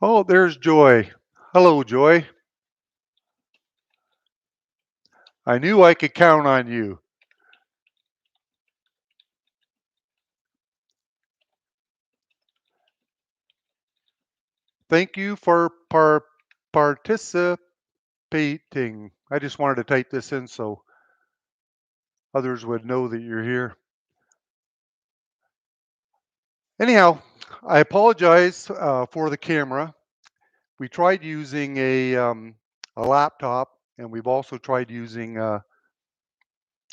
Oh, there's Joy. Hello, Joy. I knew I could count on you. Thank you for participating. I just wanted to type this in so others would know that you're here. Anyhow, I apologize for the camera. We tried using a laptop, and we've also tried using an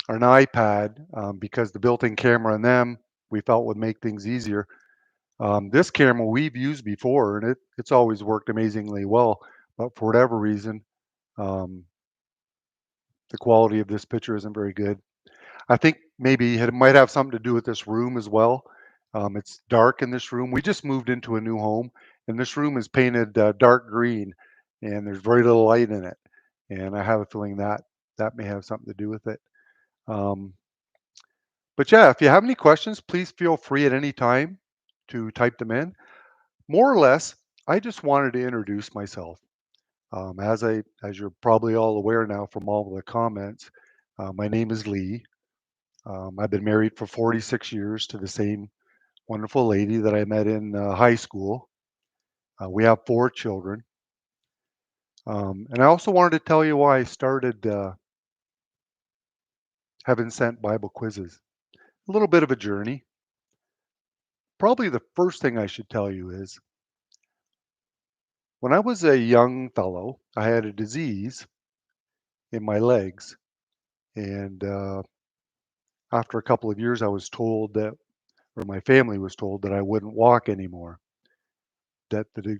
iPad because the built-in camera in them we felt would make things easier. This camera we've used before, and it's always worked amazingly well. But for whatever reason, um, the quality of this picture isn't very good. I think maybe it might have something to do with this room as well. It's dark in this room. We just moved into a new home, and this room is painted dark green, and there's very little light in it. And I have a feeling that that may have something to do with it. Um, but yeah, if you have any questions, please feel free at any time to type them in. More or less, I just wanted to introduce myself. As you're probably all aware now from all of the comments, my name is Lee. I've been married for 46 years to the same wonderful lady that I met in high school. We have four children. And I also wanted to tell you why I started Heaven Sent Bible quizzes. A little bit of a journey. Probably the first thing I should tell you is when I was a young fellow, I had a disease in my legs. And after a couple of years, I was told that, or my family was told that I wouldn't walk anymore, that the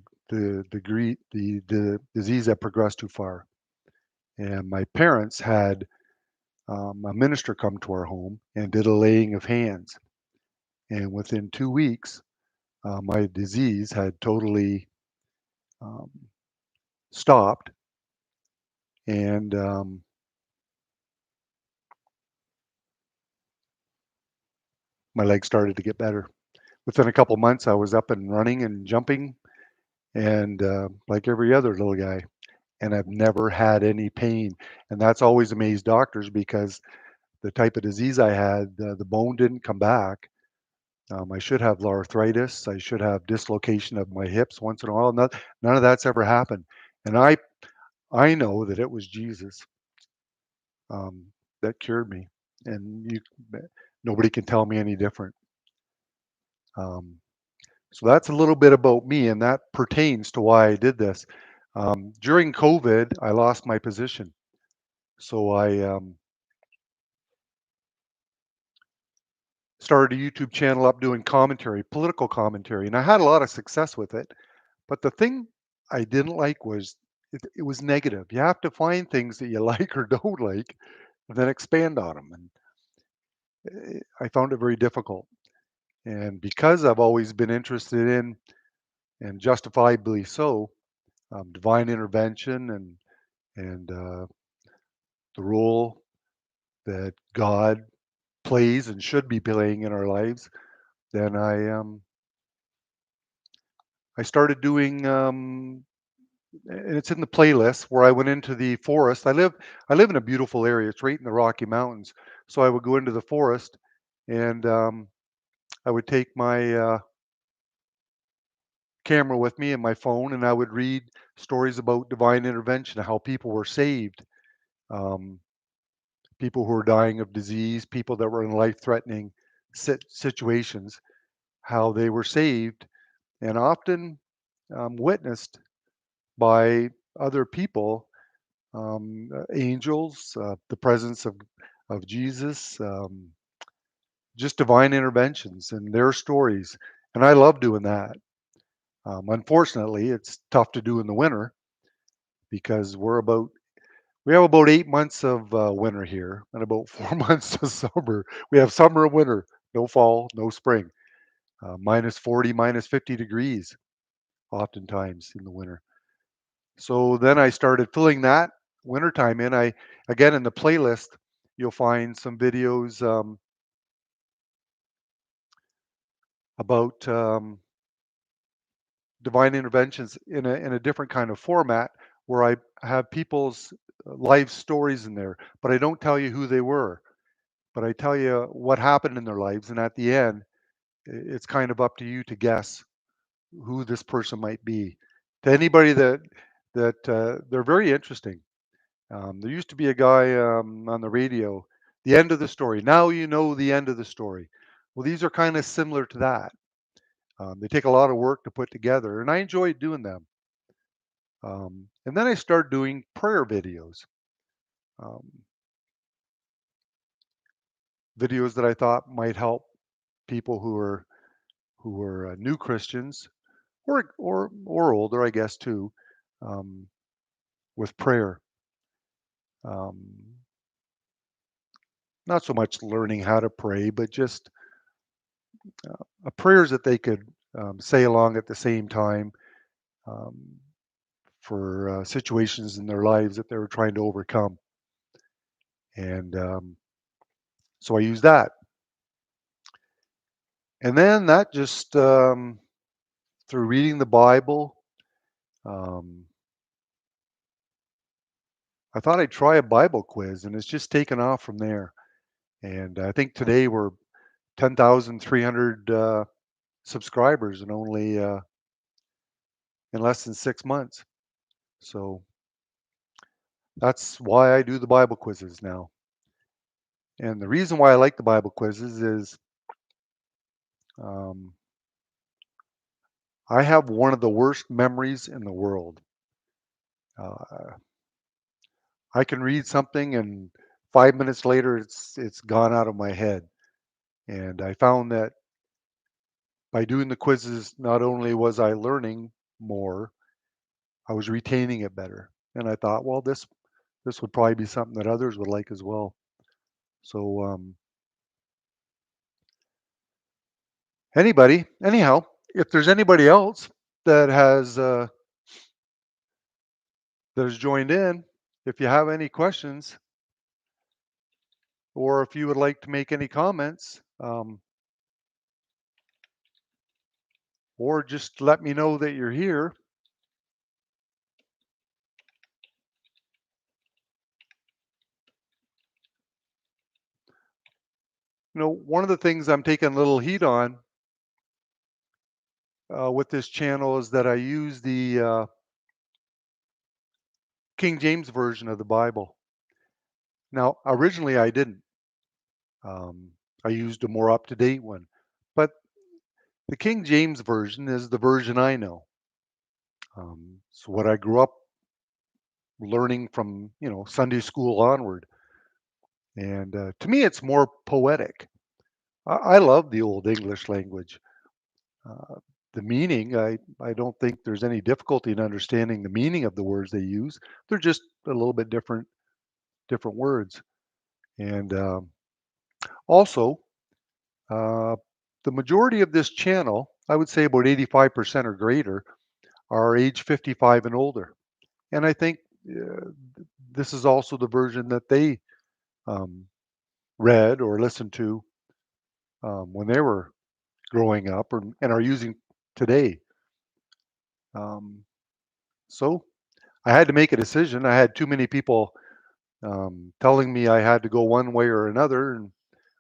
disease had progressed too far. And my parents had a minister come to our home and did a laying of hands. And within 2 weeks, my disease had totally um, stopped, and my legs started to get better. Within a couple months, I was up and running and jumping, and like every other little guy. And I've never had any pain. And that's always amazed doctors because the type of disease I had, the bone didn't come back. I should have arthritis. I should have dislocation of my hips once in a while. None of that's ever happened. And I know that it was Jesus um, that cured me. And nobody can tell me any different. Um, so that's a little bit about me, and that pertains to why I did this. During COVID, I lost my position. So I started a YouTube channel up doing commentary, political commentary, and I had a lot of success with it. But the thing I didn't like was it was negative. You have to find things that you like or don't like, and then expand on them. And I found it very difficult. And because I've always been interested in, and justifiably so, divine intervention and the role that God plays and should be playing in our lives, then I started doing and it's in the playlist where I went into the forest. I live in a beautiful area. It's right in the Rocky Mountains. So I would go into the forest and I would take my camera with me and my phone, and I would read stories about divine intervention, how people were saved, um, people who were dying of disease, people that were in life-threatening situations, how they were saved, and often witnessed by other people, angels, the presence of Jesus, just divine interventions and their stories. And I love doing that. Unfortunately, it's tough to do in the winter because we have about 8 months of winter here and about 4 months of summer. We have summer and winter, no fall, no spring, minus 40, minus 50 degrees oftentimes in the winter. So then I started filling that wintertime in. I again in the playlist you'll find some videos about divine interventions in a different kind of format where I have people's life stories in there, but I don't tell you who they were, but I tell you what happened in their lives, and at the end, it's kind of up to you to guess who this person might be. To anybody that they're very interesting. There used to be a guy on the radio, the end of the story. Now you know the end of the story. Well, these are kind of similar to that. They take a lot of work to put together, and I enjoy doing them. And then I started doing prayer videos, um, videos that I thought might help people who are new Christians or older, I guess too, um, with prayer. Um, Not so much learning how to pray, but just prayers that they could say along at the same time um, for situations in their lives that they were trying to overcome. And so I use that. And then that just through reading the Bible, um, I thought I'd try a Bible quiz, and it's just taken off from there. And I think today we're 10,300 subscribers in only in less than 6 months. So that's why I do the Bible quizzes now. And the reason why I like the Bible quizzes is um, I have one of the worst memories in the world. Uh, I can read something and 5 minutes later it's gone out of my head. And I found that by doing the quizzes, not only was I learning more, I was retaining it better. And I thought, well, this would probably be something that others would like as well. So anyhow, if there's anybody else that has joined in, if you have any questions or if you would like to make any comments, or just let me know that you're here. One of the things I'm taking a little heat on with this channel is that I use the King James version of the Bible. Now, originally I didn't. Um, I used a more up-to-date one, but the King James version is the version I know. It's what I grew up learning from, Sunday school onward. And to me, it's more poetic. I love the Old English language. Uh, the meaning, I don't think there's any difficulty in understanding the meaning of the words they use. They're just a little bit different words. And also, uh, the majority of this channel, I would say about 85% or greater, are age 55 and older. And I think uh, this is also the version that they um, read or listened to when they were growing up and are using today. Um, so I had to make a decision. I had too many people telling me I had to go one way or another and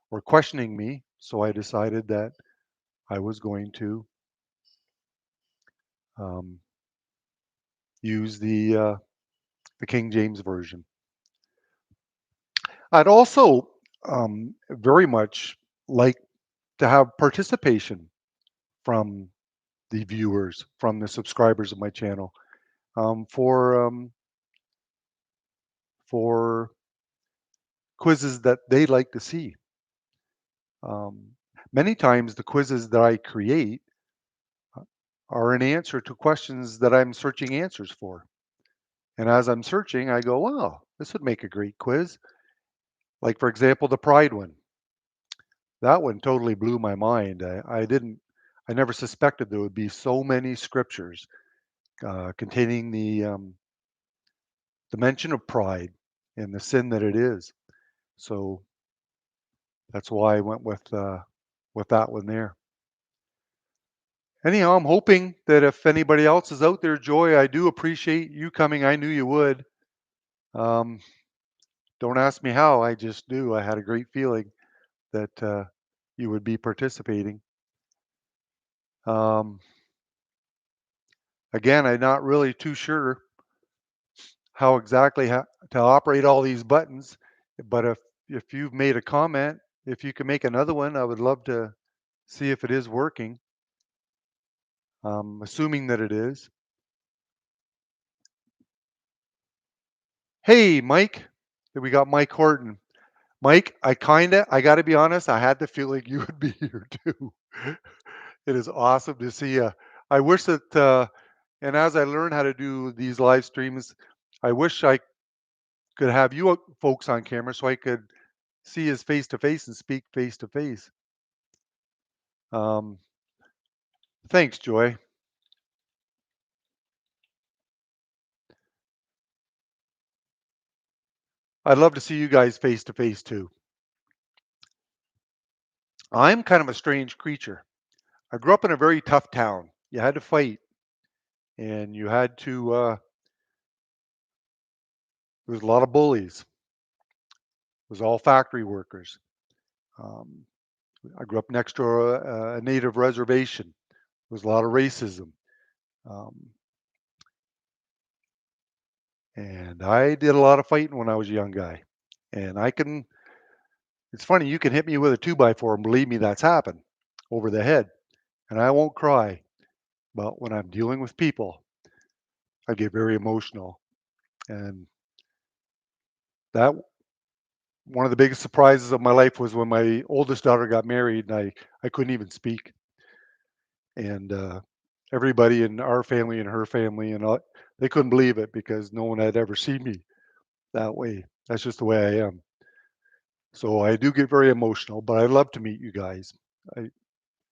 or questioning me. So I decided that I was going to um, use the King James version. I'd also very much like to have participation from the viewers, from the subscribers of my channel, for quizzes that they like to see. Um, Many times, the quizzes that I create are an answer to questions that I'm searching answers for. And as I'm searching, I go, wow, this would make a great quiz. Like, for example, the pride one. That one totally blew my mind. I never suspected there would be so many scriptures containing the mention of pride and the sin that it is. So that's why I went with that one there. Anyhow, I'm hoping that if anybody else is out there, Joy, I do appreciate you coming. I knew you would. Um, don't ask me how. I just do. I had a great feeling that you would be participating. Um, Again, I'm not really too sure how exactly to operate all these buttons, but if you've made a comment, if you can make another one, I would love to see if it is working. Assuming that it is. Hey, Mike. We got Mike Horton. Mike, I got to be honest, I had the feeling you would be here too. It is awesome to see you. I wish that, and as I learn how to do these live streams, I wish I could have you folks on camera so I could see his face to face and speak face to face. Um, Thanks, Joy. I'd love to see you guys face to face too. I'm kind of a strange creature. I grew up in a very tough town. You had to fight, and you had to. There was a lot of bullies. It was all factory workers. Um, I grew up next to a native reservation. There was a lot of racism, um, and I did a lot of fighting when I was a young guy. And I can. It's funny. You can hit me with a 2x4, and believe me, that's happened over the head, and I won't cry. But when I'm dealing with people, I get very emotional, and that one of the biggest surprises of my life was when my oldest daughter got married, and I couldn't even speak, and everybody in our family and her family and all, they couldn't believe it because no one had ever seen me that way. That's just the way I am. So I do get very emotional, but I'd love to meet you guys. It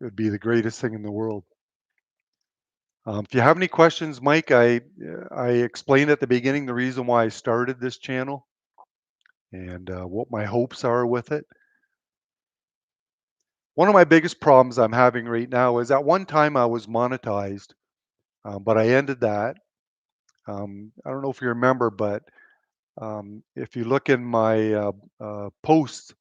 would be the greatest thing in the world. If you have any questions, Mike, I explained at the beginning the reason why I started this channel and what my hopes are with it. One of my biggest problems I'm having right now is at one time I was monetized, but I ended that. I don't know if you remember, but if you look in my posts,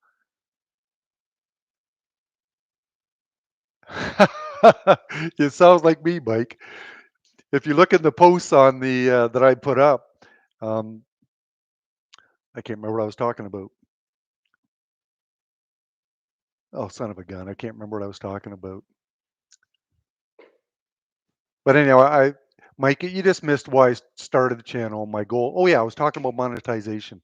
it sounds like me, Mike. If you look at the posts on the that I put up, um, I can't remember what I was talking about. Oh, son of a gun! I can't remember what I was talking about. But anyhow, Mike, you just missed why I started the channel. My goal. Oh yeah, I was talking about monetization.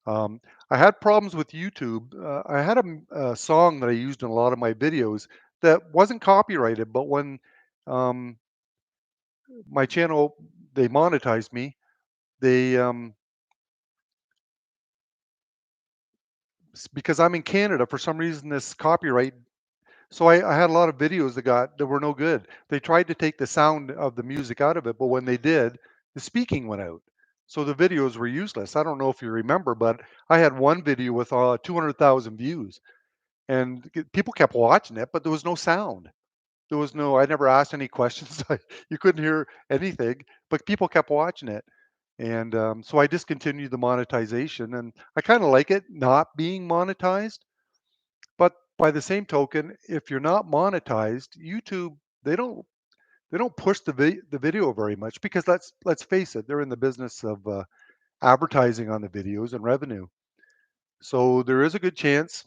Um, I had problems with YouTube. I had a song that I used in a lot of my videos that wasn't copyrighted, but when um, my channel they monetized me, they because I'm in Canada for some reason this copyright. So I had a lot of videos that were no good. They tried to take the sound of the music out of it, but when they did, the speaking went out. So the videos were useless. I don't know if you remember, but I had one video with 200,000 views and people kept watching it, but there was no sound. There was no. I never asked any questions. You couldn't hear anything, but people kept watching it, and so I discontinued the monetization. And I kind of like it not being monetized, but by the same token, if you're not monetized, YouTube they don't push the video very much because let's face it, they're in the business of advertising on the videos and revenue. So there is a good chance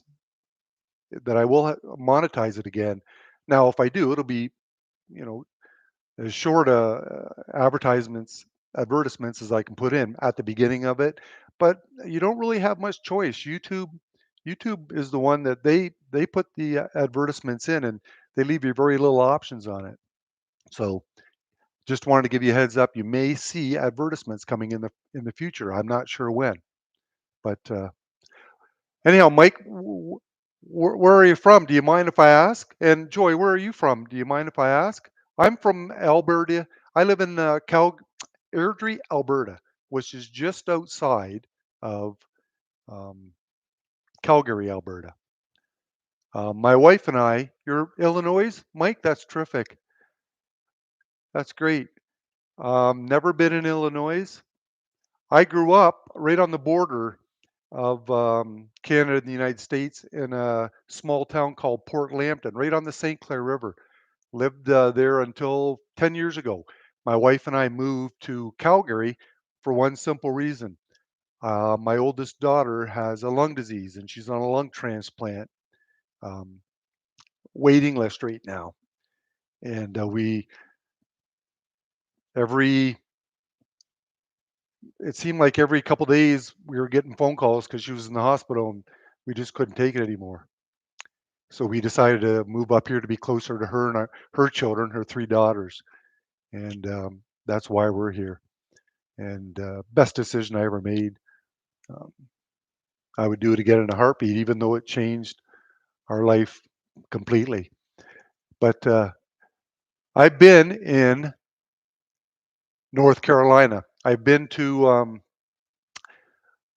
that I will monetize it again. Now, if I do, it'll be you know as short advertisements as I can put in at the beginning of it. But you don't really have much choice. YouTube is the one that they put the advertisements in, and they leave you very little options on it. So just wanted to give you a heads up. You may see advertisements coming in the future. I'm not sure when, but anyhow, Mike, where are you from? Do you mind if I ask? And Joy, where are you from? Do you mind if I ask? I'm from Alberta. I live in Airdrie, Alberta, which is just outside of um, Calgary, Alberta. My wife and I, you're Illinois, Mike. That's terrific. That's great. Never been in Illinois. I grew up right on the border of Canada and the United States in a small town called Port Lambton, right on the St. Clair River. Lived there until 10 years ago. My wife and I moved to Calgary for one simple reason. My oldest daughter has a lung disease and she's on a lung transplant um, waiting list right now. And we, every, it seemed like every couple days we were getting phone calls because she was in the hospital and we just couldn't take it anymore. So we decided to move up here to be closer to her and her children, her three daughters. And that's why we're here. And best decision I ever made. Um, I would do it again in a heartbeat, even though it changed our life completely. But I've been in North Carolina. I've been to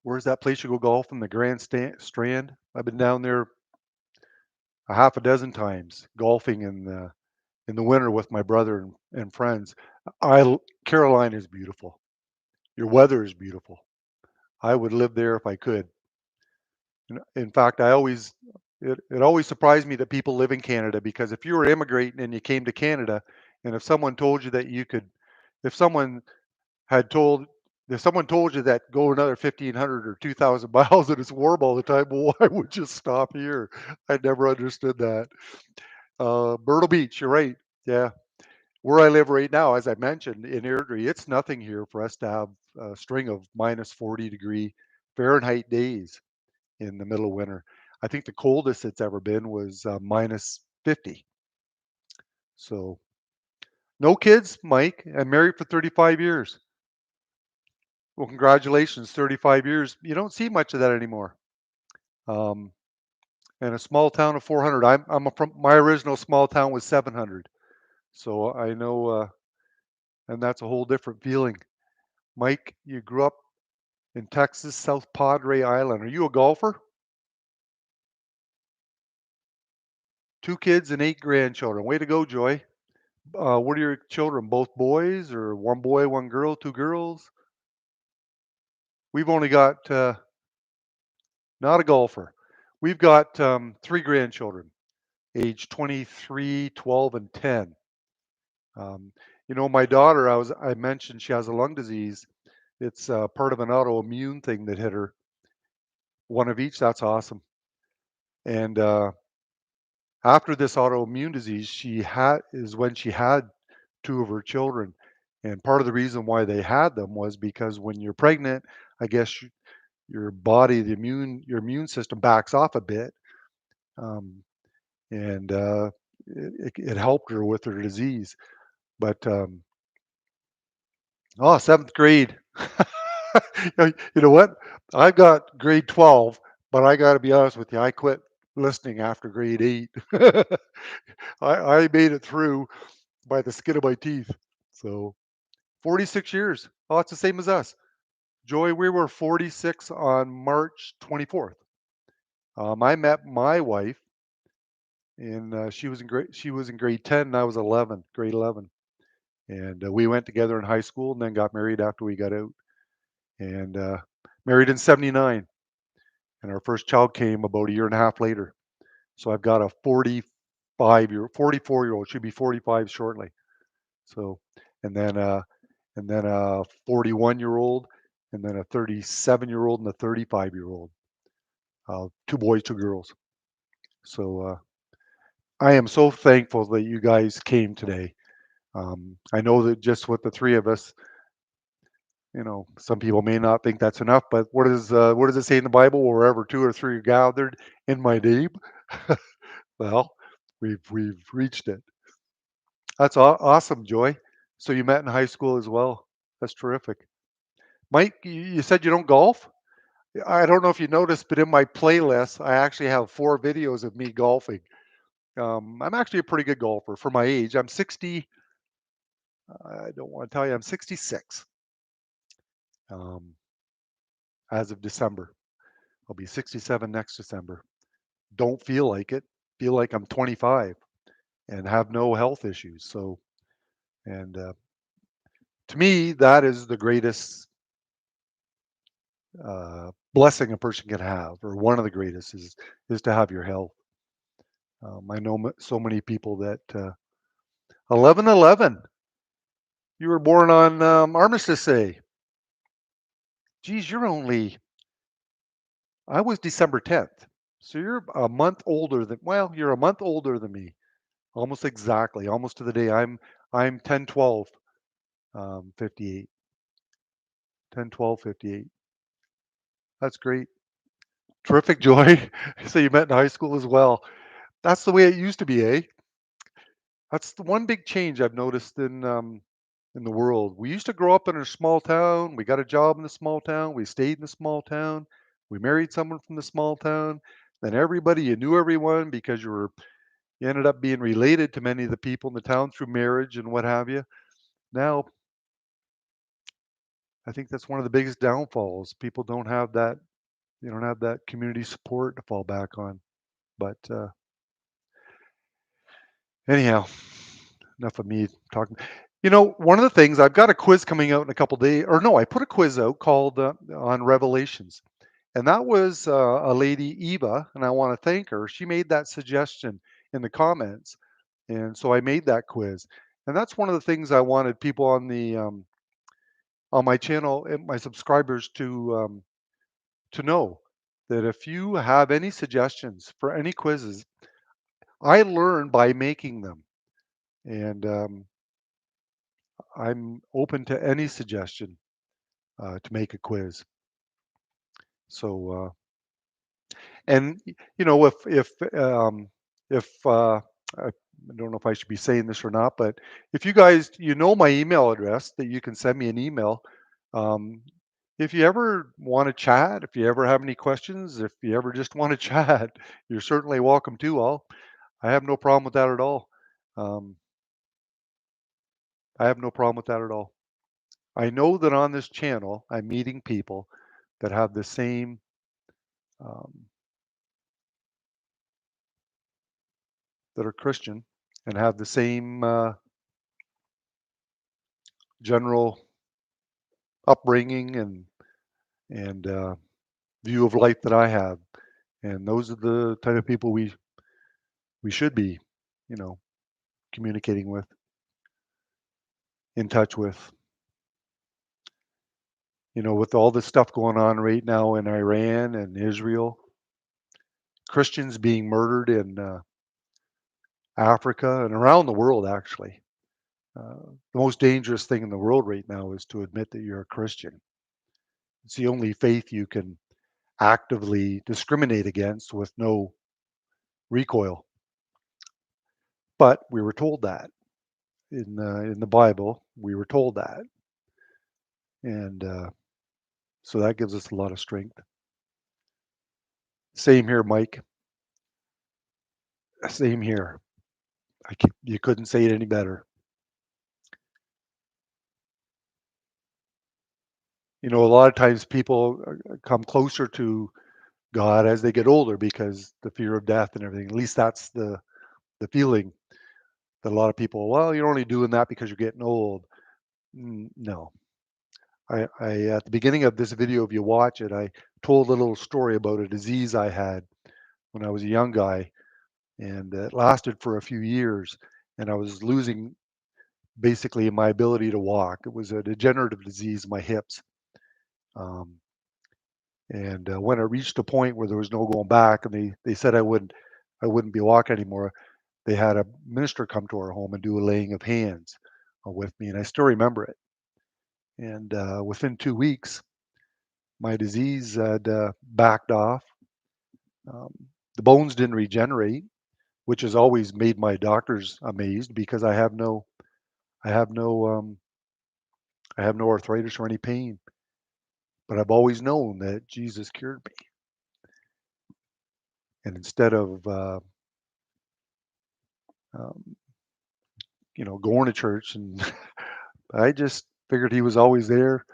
where's that place you go golfing, the Strand. I've been down there a half a dozen times golfing in the winter with my brother and friends. Carolina is beautiful. Your weather is beautiful. I would live there if I could. In fact, it always surprised me that people live in Canada because if you were immigrating and you came to Canada, and if someone told you that you could, if someone had told, if someone told you that go another 1,500 or 2,000 miles and it's warm all the time, well, why would you stop here? I never understood that. Myrtle Beach, you're right. Yeah, where I live right now, as I mentioned in Airdrie, it's nothing here for us to have a string of minus 40-degree Fahrenheit days in the middle of winter. I think the coldest it's ever been was minus 50. So no kids, Mike. I'm married for 35 years. Well, congratulations, 35 years. You don't see much of that anymore. Um, and a small town of 400. I'm from my original small town was 700. So I know, and that's a whole different feeling. Mike, you grew up in Texas, South Padre Island. Are you a golfer? Two kids and eight grandchildren. Way to go, Joy. What are your children? Both boys or one boy, one girl, two girls? We've only got, not a golfer. We've got three grandchildren, age 23, 12, and 10. Um, my daughter, I mentioned she has a lung disease. It's part of an autoimmune thing that hit her. One of each, that's awesome. And after this autoimmune disease, is when she had two of her children. And part of the reason why they had them was because when you're pregnant, I guess your body, your immune system backs off a bit, um, and it helped her with her disease. But seventh grade, you know what? I've got grade 12, but I got to be honest with you, I quit listening after grade 8. I made it through by the skin of my teeth. So 46 years. Oh, it's the same as us. Joy, we were 46 on March 24th. I met my wife, and she was in grade 10, and I was grade 11, and we went together in high school, and then got married after we got out, and married in '79, and our first child came about a year and a half later. So I've got a 44-year-old, should be 45 shortly. So, and then a 41-year-old, and then a 37-year-old and a 35-year-old. Two boys, two girls. So I am so thankful that you guys came today. I know that just with the three of us, some people may not think that's enough, but what does it say in the Bible? Wherever two or three are gathered in my name, well, we've reached it. That's awesome, Joy. So you met in high school as well. That's terrific. Mike, you said you don't golf? I don't know if you noticed, but in my playlist, I actually have 4 videos of me golfing. I'm actually a pretty good golfer for my age. I'm 60. I don't want to tell you, I'm 66 um, as of December. I'll be 67 next December. Don't feel like it. Feel like I'm 25 and have no health issues. So, And to me, that is the greatest blessing a person can have, or one of the greatest, is to have your health. I know so many people that 11/11. You were born on Armistice Day. Geez, you're only. I was December 10th, so you're a month older than. Well, you're a month older than me, almost exactly, almost to the day. I'm 10/12, 58. 10/12/58. That's great. Terrific, Joy. So you met in high school as well. That's the way it used to be, eh? That's the one big change I've noticed in the world. We used to grow up in a small town. We got a job in the small town. We stayed in the small town. We married someone from the small town. Then everybody, you knew everyone because you ended up being related to many of the people in the town through marriage and what have you. Now, I think that's one of the biggest downfalls. People don't have that. You don't have that community support to fall back on. But anyhow, enough of me talking. One of the things I've got a quiz coming out in a couple days, or no, I put a quiz out called on Revelations, and that was a lady Eva, and I want to thank her. She made that suggestion in the comments, and so I made that quiz, and that's one of the things I wanted people on my channel and my subscribers to know that if you have any suggestions for any quizzes, I learn by making them, and I'm open to any suggestion to make a quiz. So, and if I don't know if I should be saying this or not, but if you guys, my email address that you can send me an email. Um, if you ever want to chat, if you ever have any questions, if you ever just want to chat, you're certainly welcome to. I have no problem with that at all. Um, I have no problem with that at all. I know that on this channel, I'm meeting people that have the same um, that are Christian and have the same general upbringing and view of life that I have, and those are the type of people we should be, you know, communicating with, in touch with. With all this stuff going on right now in Iran and Israel, Christians being murdered in Africa and around the world, actually. The most dangerous thing in the world right now is to admit that you're a Christian. It's the only faith you can actively discriminate against with no recoil. But we were told that in the Bible, we were told that, and so that gives us a lot of strength. Same here, Mike. Same here. You couldn't say it any better. A lot of times people come closer to God as they get older because the fear of death and everything. At least that's the feeling that a lot of people. Well, you're only doing that because you're getting old. No, I at the beginning of this video, if you watch it, I told a little story about a disease I had when I was a young guy, and it lasted for a few years, and I was losing basically my ability to walk. It was a degenerative disease in my hips, um, and when it reached a point where there was no going back, and they said I wouldn't be walking anymore, they had a minister come to our home and do a laying of hands with me, and I still remember it. And within 2 weeks, my disease had backed off. Um, the bones didn't regenerate, which has always made my doctors amazed because I have no, I have no arthritis or any pain. But I've always known that Jesus cured me, and instead of um, going to church, and I just figured He was always there,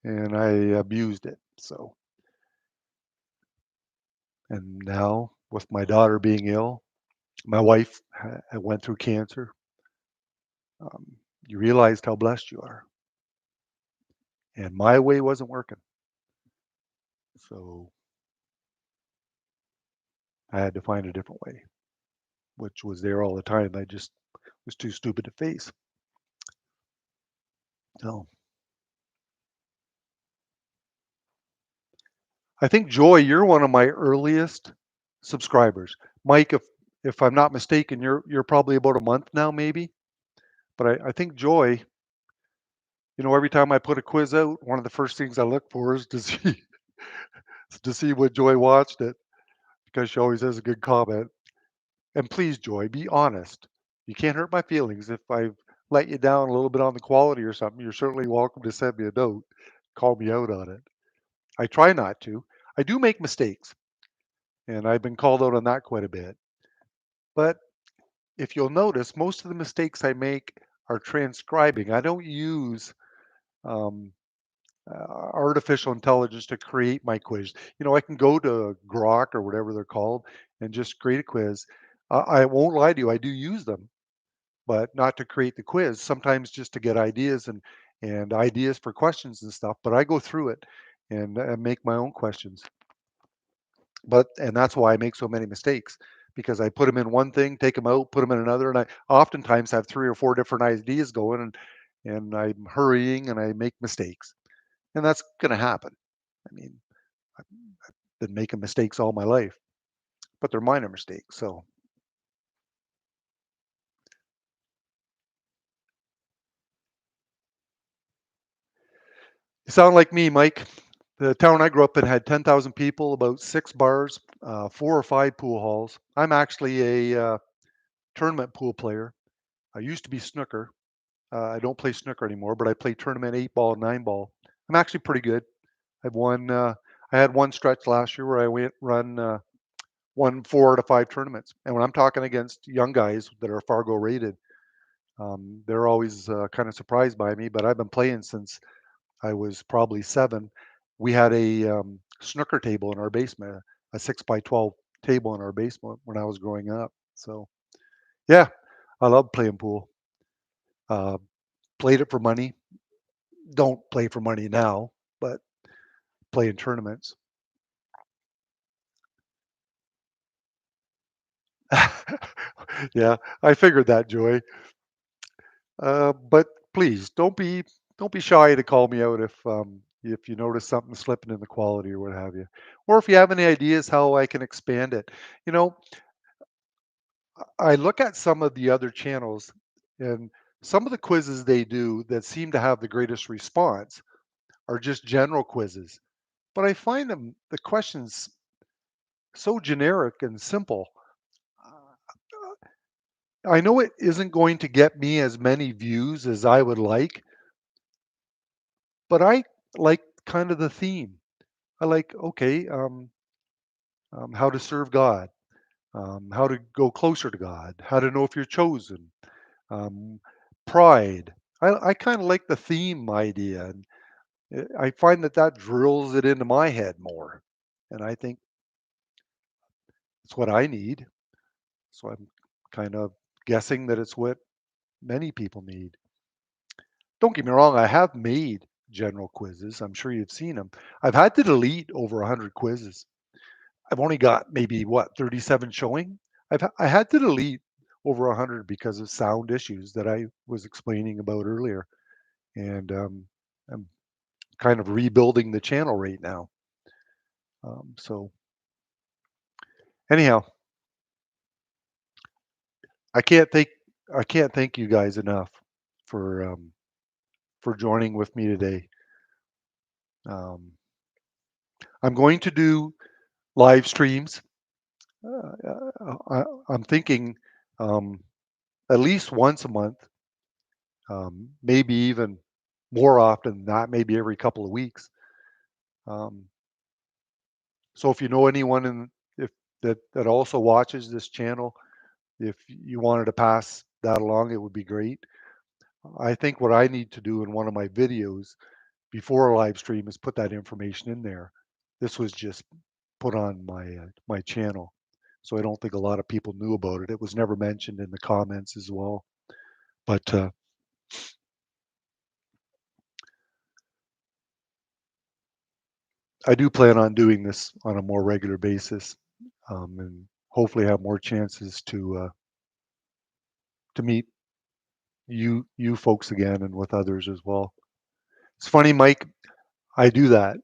and I abused it. So, and now with my daughter being ill, my wife went through cancer. um, you realized how blessed you are. And my way wasn't working. So I had to find a different way, which was there all the time. I just was too stupid to face. So I think Joy, you're one of my earliest subscribers. Mike, if I'm not mistaken, you're probably about a month now, maybe. But I think Joy, every time I put a quiz out, one of the first things I look for is to see to see what Joy watched it because she always has a good comment. And please, Joy, be honest. You can't hurt my feelings if I've let you down a little bit on the quality or something. You're certainly welcome to send me a note, call me out on it. I try not to. I do make mistakes, and I've been called out on that quite a bit. But if you'll notice, most of the mistakes I make are transcribing. I don't use um, artificial intelligence to create my quiz. I can go to Grok or whatever they're called and just create a quiz. I won't lie to you, I do use them, but not to create the quiz. Sometimes just to get ideas and ideas for questions and stuff. But I go through it and make my own questions. And that's why I make so many mistakes because I put them in one thing, take them out, put them in another, and I oftentimes have three or four different ideas going, and I'm hurrying and I make mistakes, and that's going to happen. I mean, I've been making mistakes all my life, but they're minor mistakes. So you sound like me, Mike. The town I grew up in had 10,000 people, about six bars, four or five pool halls. I'm actually a tournament pool player. I used to be snooker. I don't play snooker anymore, but I play tournament 8 ball, 9 ball. I'm actually pretty good. I've won. I had one stretch last year where I won 4 out of 5 tournaments. And when I'm talking against young guys that are Fargo rated, they're always kind of surprised by me. But I've been playing since I was probably 7. We had a snooker table in our basement, a 6 by 12 table in our basement when I was growing up. So yeah, I love playing pool. Uh, Played it for money. Don't play for money now, but play in tournaments. Yeah, I figured that, Joy. But please don't be shy to call me out if you notice something slipping in the quality or what have you, or if you have any ideas how I can expand it. You know, I look at some of the other channels and some of the quizzes they do that seem to have the greatest response are just general quizzes. But I find the questions so generic and simple. I know it isn't going to get me as many views as I would like, but I like kind of the theme. I like, okay, how to serve God, how to go closer to God, how to know if you're chosen, um, pride. I kind of like the theme idea, and I find that drills it into my head more, and I think it's what I need. So I'm kind of guessing that it's what many people need. Don't get me wrong, I have made general quizzes. I'm sure you've seen them. I've had to delete over 100 quizzes. I've only got maybe what 37 showing. I had to delete over 100 because of sound issues that I was explaining about earlier, and I'm kind of rebuilding the channel right now. So anyhow, I can't thank I can't thank you guys enough for joining with me today. Um, I'm going to do live streams. I'm thinking um, at least once a month, maybe even more often than that, maybe every couple of weeks. Um, so if you know anyone if that also watches this channel, if you wanted to pass that along, it would be great. I think what I need to do in one of my videos before a live stream is put that information in there. This was just put on my channel, so I don't think a lot of people knew about it. It was never mentioned in the comments as well. But I do plan on doing this on a more regular basis, and hopefully have more chances to meet you folks again and with others as well. It's funny, Mike. I do that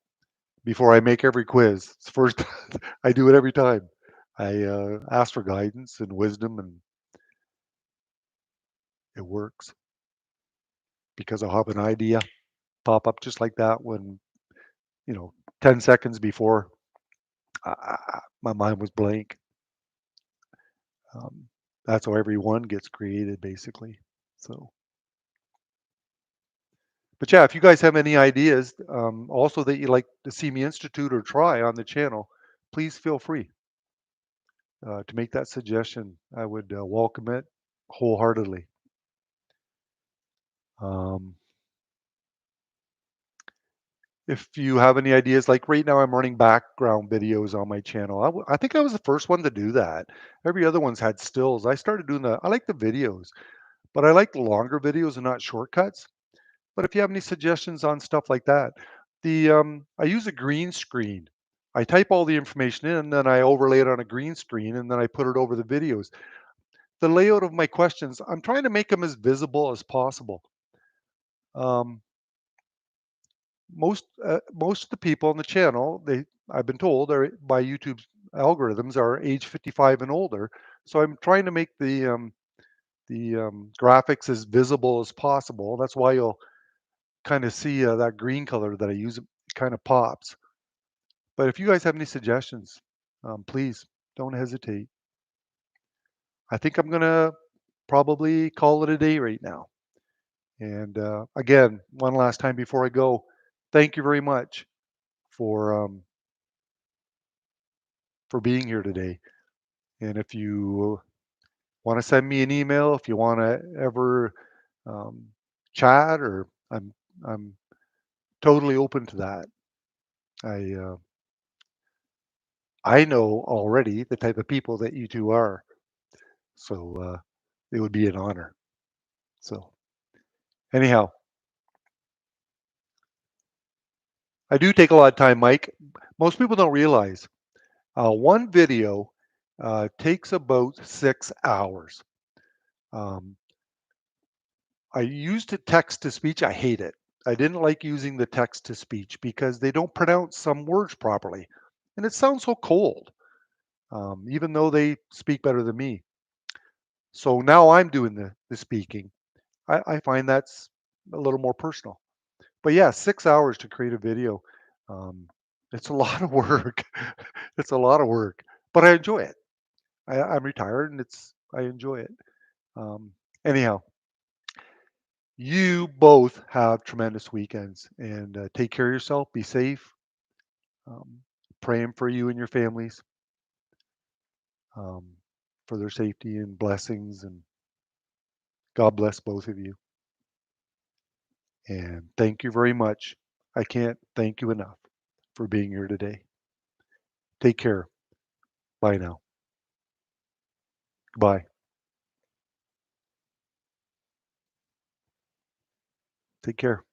before I make every quiz. It's the first I do it every time. I ask for guidance and wisdom, and it works because I'll have an idea pop up just like that when, you know, 10 seconds before my mind was blank. Um, that's how every one gets created, basically. So, but yeah, if you guys have any ideas, also that you'd like to see me institute or try on the channel, please feel free to make that suggestion. I would welcome it wholeheartedly. Um, if you have any ideas, like right now, I'm running background videos on my channel. I think I was the first one to do that. Every other one's had stills. I started doing I like the videos, but I like the longer videos and not shortcuts. But if you have any suggestions on stuff like that, I use a green screen. I type all the information in, and then I overlay it on a green screen, and then I put it over the videos. The layout of my questions, I'm trying to make them as visible as possible. Um, most of the people on the channel, I've been told, are by YouTube's algorithms are age 55 and older. So I'm trying to make the graphics as visible as possible. That's why you'll kind of see that green color that I use. It kind of pops. But if you guys have any suggestions, please don't hesitate. I think I'm gonna probably call it a day right now. And again, one last time before I go, thank you very much for um, for being here today. And if you want to send me an email, if you want to ever um, chat, or I'm totally open to that. I uh, I know already the type of people that you two are, so it would be an honor. So anyhow, I do take a lot of time, Mike. Most people don't realize one video takes about 6 hours. Um, I used it text to speech. I hate it. I didn't like using the text to speech because they don't pronounce some words properly. And it sounds so cold, even though they speak better than me. So now I'm doing the speaking. I find that's a little more personal. But yeah, 6 hours to create a video. Um, it's a lot of work. It's a lot of work, but I enjoy it. I'm retired and I enjoy it. Um, anyhow, you both have tremendous weekends and take care of yourself. Be safe. Um, praying for you and your families, um, for their safety and blessings. And God bless both of you. And thank you very much. I can't thank you enough for being here today. Take care. Bye now. Goodbye. Take care.